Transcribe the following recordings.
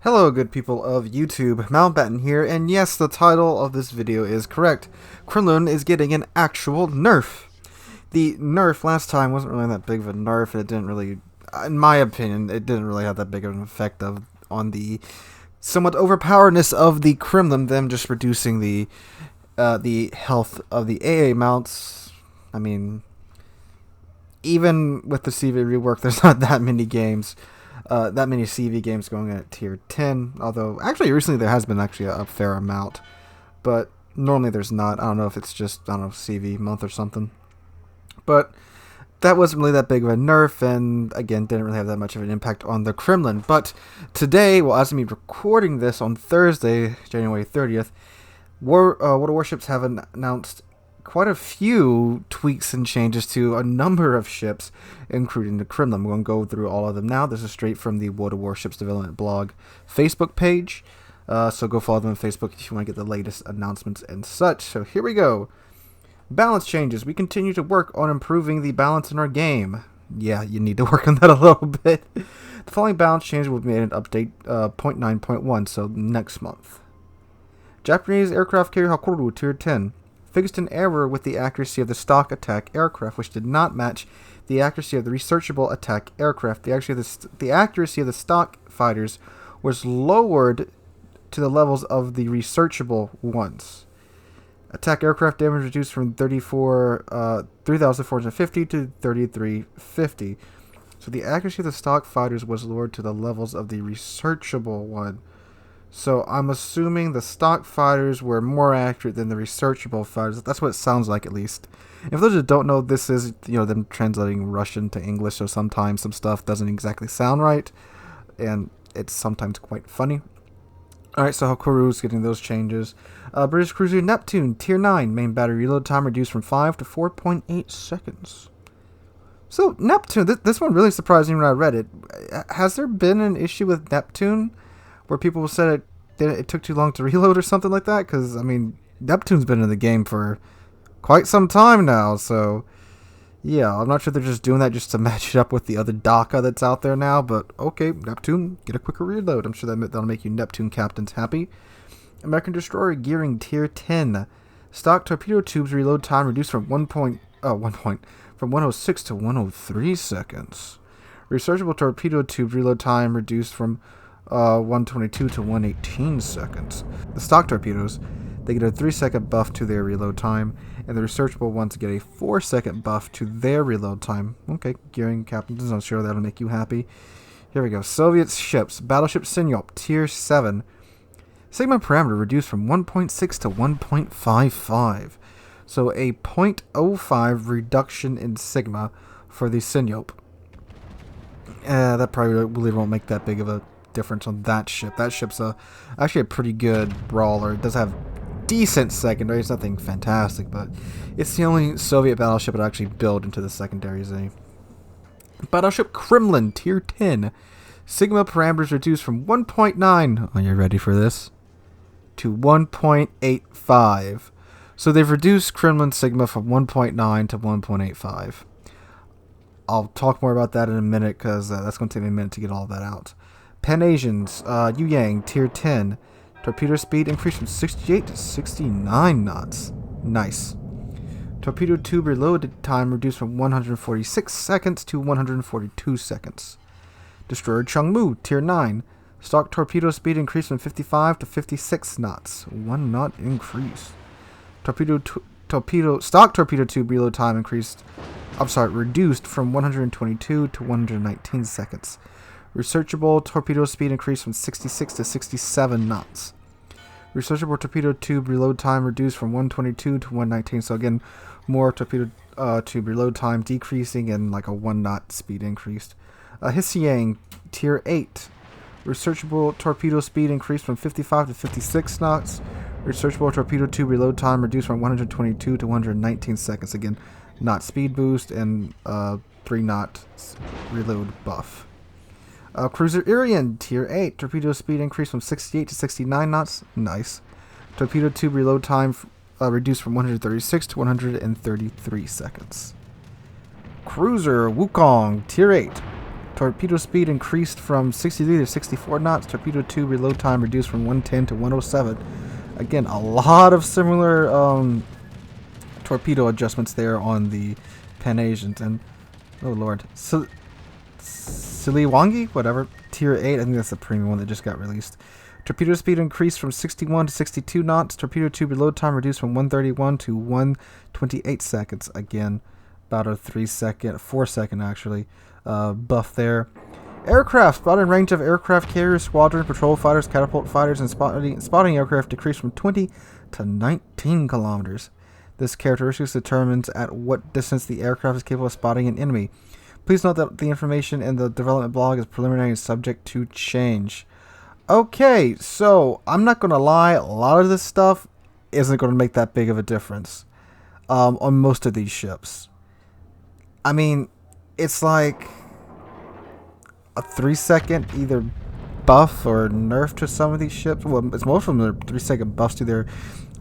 Hello, good people of YouTube. Mountbatten here, and yes, the title of this video is correct. Kremlin is getting an actual nerf. The nerf last time wasn't really that big of a nerf, and it didn't really, in my opinion, it didn't really have that big of an effect on the somewhat overpoweredness of the Kremlin, them just reducing the health of the AA mounts. I mean, even with the CV rework, there's not that many games. That many CV games going at tier 10, although actually recently there has been actually a fair amount, but normally there's not. I don't know if it's just, I don't know, CV month or something, but that wasn't really that big of a nerf, and again, didn't really have that much of an impact on the Kremlin. But today, well, as I'm recording this on Thursday, January 30th, World of Warships have announced quite a few tweaks and changes to a number of ships, including the Kremlin. I'm going to go through all of them now. This is straight from the World of Warships Development blog Facebook page. So go follow them on Facebook if you want to get the latest announcements and such. So here we go. Balance changes. We continue to work on improving the balance in our game. Yeah, you need to work on that a little bit. The following balance changes will be made in update 0.9.1, so next month. Japanese aircraft carrier Hakoru Tier 10. Fixed an error with the accuracy of the stock attack aircraft, which did not match the accuracy of the researchable attack aircraft. The accuracy of the stock fighters was lowered to the levels of the researchable ones. Attack aircraft damage reduced from 3,450 to 3,350. So the accuracy of the stock fighters was lowered to the levels of the researchable one. So I'm assuming the stock fighters were more accurate than the researchable fighters. That's what it sounds like, at least. And for those who don't know, this is, them translating Russian to English, so sometimes some stuff doesn't exactly sound right, and it's sometimes quite funny. Alright, so Hakuru's getting those changes. British cruiser Neptune, Tier 9, main battery reload time reduced from 5 to 4.8 seconds. So, Neptune, this one really surprised me when I read it. Has there been an issue with Neptune where people said it took too long to reload or something like that? Because, I mean, Neptune's been in the game for quite some time now, so yeah, I'm not sure they're just doing that just to match it up with the other DACA that's out there now, but okay, Neptune, get a quicker reload. I'm sure that'll make you Neptune captains happy. American Destroyer Gearing Tier 10. Stock torpedo tubes reload time reduced from from 106 to 103 seconds. Rechargeable torpedo tube reload time reduced from 122 to 118 seconds. The stock torpedoes, they get a 3-second buff to their reload time, and the researchable ones get a 4-second buff to their reload time. Okay, gearing captains, I'm sure that'll make you happy. Here we go. Soviet ships. Battleship Sinop, Tier 7. Sigma parameter reduced from 1.6 to 1.55. So a 0.05 reduction in Sigma for the Sinop. That probably really won't make that big of a difference on that ship. That ship's actually a pretty good brawler. It does have decent secondary. It's nothing fantastic, but it's the only Soviet battleship that actually built into the secondaries. Battleship Kremlin, Tier 10. Sigma parameters reduced from 1.9. Are you ready for this? To 1.85. So they've reduced Kremlin Sigma from 1.9 to 1.85. I'll talk more about that in a minute because that's going to take me a minute to get all that out. Pan-Asians, Yu Yang, Tier 10. Torpedo speed increased from 68 to 69 knots. Nice. Torpedo tube reload time reduced from 146 seconds to 142 seconds. Destroyer Changmu, Tier 9. Stock torpedo speed increased from 55 to 56 knots. 1 knot increase. Stock torpedo tube reload time reduced from 122 to 119 seconds. Researchable torpedo speed increased from 66 to 67 knots. Researchable torpedo tube reload time reduced from 122 to 119. So again, more torpedo tube reload time decreasing and like a 1 knot speed increased. Hsiang, Tier 8. Researchable torpedo speed increased from 55 to 56 knots. Researchable torpedo tube reload time reduced from 122 to 119 seconds. Again, knot speed boost and 3 knot reload buff. Cruiser Irian, Tier 8. Torpedo speed increased from 68 to 69 knots. Nice. Torpedo tube reload time reduced from 136 to 133 seconds. Cruiser Wukong, Tier 8. Torpedo speed increased from 63 to 64 knots. Torpedo 2 reload time reduced from 110 to 107. Again, a lot of similar torpedo adjustments there on the Pan-Asians. And, oh lord, Siliwangi? Whatever. Tier 8, I think that's the premium one that just got released. Torpedo speed increased from 61 to 62 knots. Torpedo 2 reload time reduced from 131 to 128 seconds. Again, about a 4 second actually, buff there. Aircraft. Spotting range of aircraft carriers, squadron, patrol fighters, catapult fighters, and spotting aircraft decreased from 20 to 19 kilometers. This characteristic determines at what distance the aircraft is capable of spotting an enemy. Please note that the information in the development blog is preliminary and subject to change. Okay, so I'm not going to lie, a lot of this stuff isn't going to make that big of a difference on most of these ships. I mean, it's like a 3 second either buff or nerf to some of these ships. Well, it's most of them are 3 second buffs to their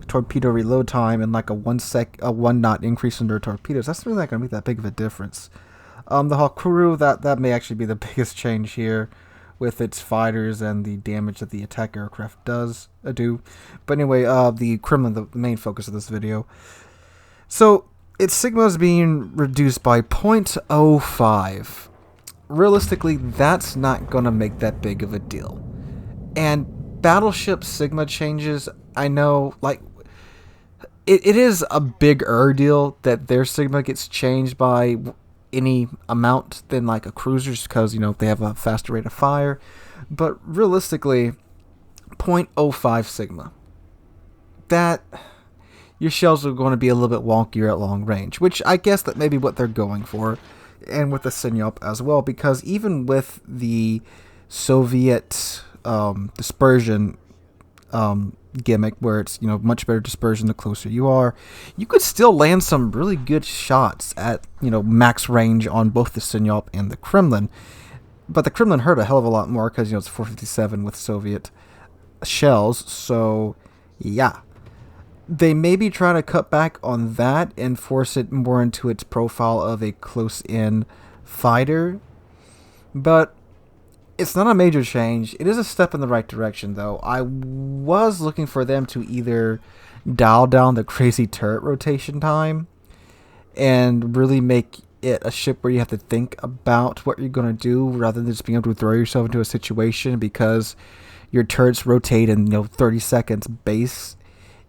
torpedo reload time and like a 1 knot increase in their torpedoes. That's really not going to make that big of a difference. The Hakuru, that may actually be the biggest change here with its fighters and the damage that the attack aircraft do. But anyway, the Kremlin, the main focus of this video. So, its sigma is being reduced by 0.05. Realistically, that's not going to make that big of a deal. And battleship sigma changes, I know, like, it is a bigger deal that their sigma gets changed by any amount than like a cruiser's, because you know they have a faster rate of fire. But realistically, 0.05 sigma, that your shells are going to be a little bit wonkier at long range, which I guess that may be what they're going for, and with the Sinyop as well, because even with the Soviet dispersion gimmick, where it's, you know, much better dispersion the closer you are, you could still land some really good shots at, you know, max range on both the Sinyop and the Kremlin. But the Kremlin hurt a hell of a lot more because, you know, it's 457 with Soviet shells. So yeah, they may be trying to cut back on that and force it more into its profile of a close-in fighter, but it's not a major change. It is a step in the right direction, though. I was looking for them to either dial down the crazy turret rotation time and really make it a ship where you have to think about what you're going to do rather than just being able to throw yourself into a situation because your turrets rotate in, you know, 30 seconds base.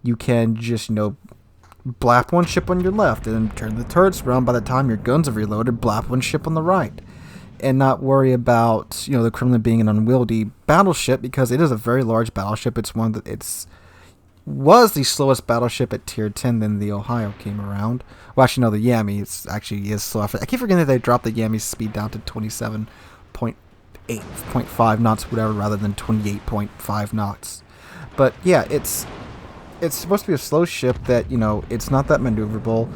You can just, you know, blap one ship on your left and then turn the turrets around. By the time your guns are reloaded, blap one ship on the right. And not worry about, you know, the Kremlin being an unwieldy battleship, because it is a very large battleship. It's one that was the slowest battleship at tier 10 than the Ohio came around. Well, actually, no, the Yami is slow. I keep forgetting that they dropped the Yami's speed down to 27.5 knots, whatever, rather than 28.5 knots. But yeah, it's supposed to be a slow ship that, you know, it's not that maneuverable,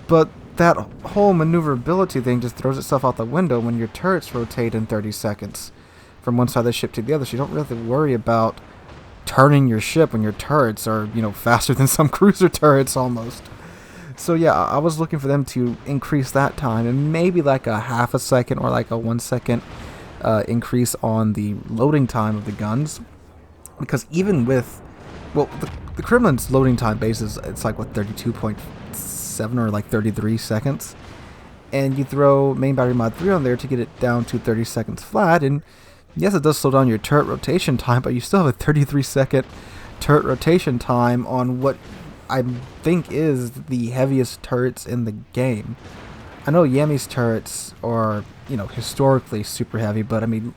but that whole maneuverability thing just throws itself out the window when your turrets rotate in 30 seconds from one side of the ship to the other. So you don't really have to worry about turning your ship when your turrets are, you know, faster than some cruiser turrets almost. So yeah, I was looking for them to increase that time and maybe like a half a second or like a 1 second increase on the loading time of the guns, because even with, well, the Kremlin's loading time base is, it's like what, 32.7 or like 33 seconds, and you throw main battery mod 3 on there to get it down to 30 seconds flat, and yes, it does slow down your turret rotation time, but you still have a 33 second turret rotation time on what I think is the heaviest turrets in the game. I know Yami's turrets are, you know, historically super heavy, but I mean,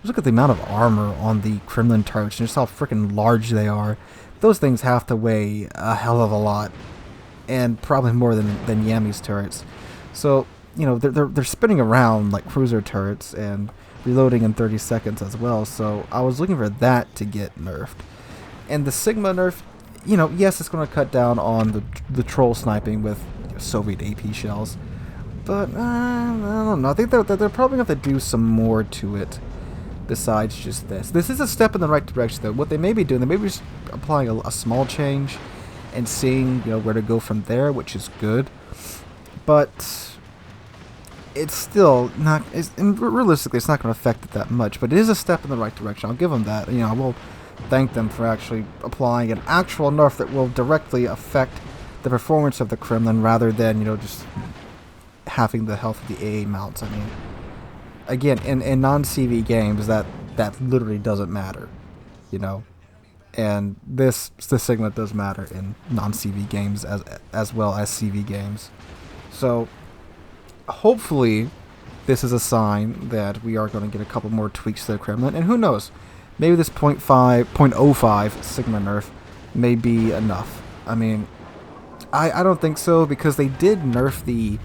look at the amount of armor on the Kremlin turrets and just how freaking large they are. Those things have to weigh a hell of a lot, and probably more than Yami's turrets. So, you know, they're spinning around like cruiser turrets and reloading in 30 seconds as well. So I was looking for that to get nerfed. And the Sigma nerf, you know, yes, it's going to cut down on the troll sniping with Soviet AP shells, but I don't know. I think they're probably going to have to do some more to it besides just this. This is a step in the right direction, though. What they may be doing, they may be just applying a small change and seeing, you know, where to go from there, which is good. But it's still not, and realistically, it's not going to affect it that much, but it is a step in the right direction. I'll give them that. You know, I will thank them for actually applying an actual nerf that will directly affect the performance of the Kremlin rather than, you know, just having the health of the AA mounts. I mean, again, in non-CV games, that literally doesn't matter, you know, and the Sigma does matter in non-CV games as well as CV games. So hopefully this is a sign that we are going to get a couple more tweaks to the Kremlin, and who knows, maybe this 0.05 Sigma nerf may be enough. I mean, I don't think so, because they did nerf the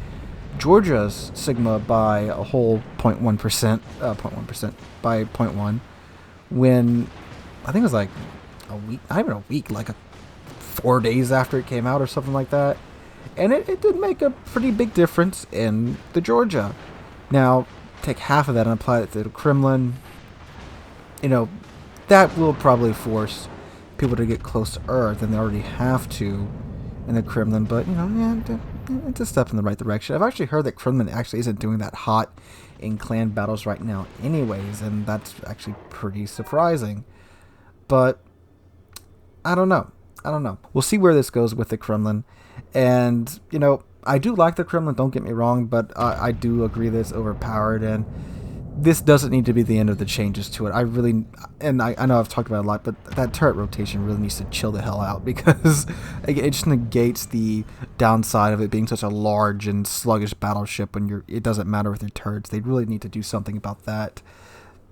Georgia's Sigma by a whole 0.1%, by 0.1, when I think it was like a week, not even a week, like 4 days after it came out or something like that. And it did make a pretty big difference in the Georgia. Now, take half of that and apply it to the Kremlin. You know, that will probably force people to get close to Earth, and they already have to in the Kremlin. But, you know, yeah, it's a step in the right direction. I've actually heard that Kremlin actually isn't doing that hot in clan battles right now anyways, and that's actually pretty surprising. But I don't know. We'll see where this goes with the Kremlin. And, you know, I do like the Kremlin, don't get me wrong, but I do agree that it's overpowered, and this doesn't need to be the end of the changes to it. I know I've talked about it a lot, but that turret rotation really needs to chill the hell out, because it just negates the downside of it being such a large and sluggish battleship when it doesn't matter with your turrets. They really need to do something about that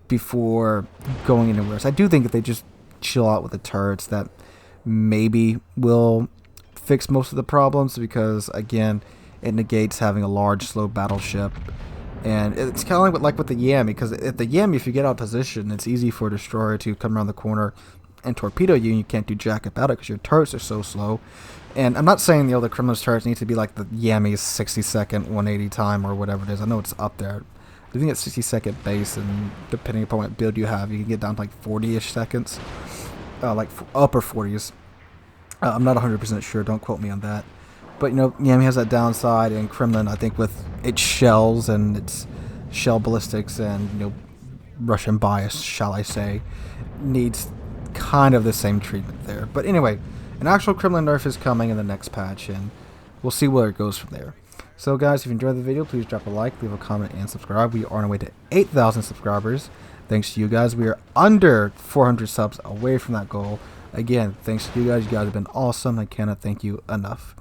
before going anywhere. So I do think if they just chill out with the turrets, that maybe will fix most of the problems, because again, it negates having a large, slow battleship. And it's kind of like with the Yami, because at the Yami, if you get out of position, it's easy for a destroyer to come around the corner and torpedo you, and you can't do jack about it because your turrets are so slow. And I'm not saying the other Kremlin's turrets need to be like the Yami's 60-second 180 time or whatever it is. I know it's up there. I think it's 60-second base, and depending upon what build you have, you can get down to like 40-ish seconds, like upper 40s. I'm not 100% sure. Don't quote me on that. But, you know, Yami has that downside, and Kremlin, I think, with its shells and its shell ballistics and, you know, Russian bias, shall I say, needs kind of the same treatment there. But anyway, an actual Kremlin nerf is coming in the next patch, and we'll see where it goes from there. So, guys, if you enjoyed the video, please drop a like, leave a comment, and subscribe. We are on our way to 8,000 subscribers. Thanks to you guys. We are under 400 subs away from that goal. Again, thanks to you guys. You guys have been awesome. I cannot thank you enough.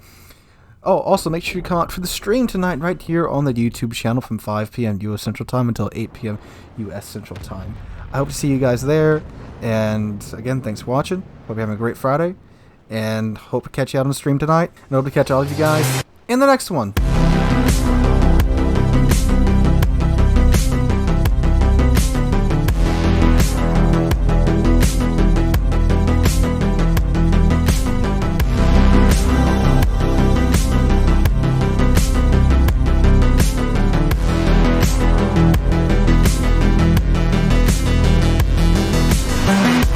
Oh, also, make sure you come out for the stream tonight right here on the YouTube channel from 5 p.m. U.S. Central Time until 8 p.m. U.S. Central Time. I hope to see you guys there. And, again, thanks for watching. Hope you're having a great Friday. And hope to catch you out on the stream tonight. And hope to catch all of you guys in the next one.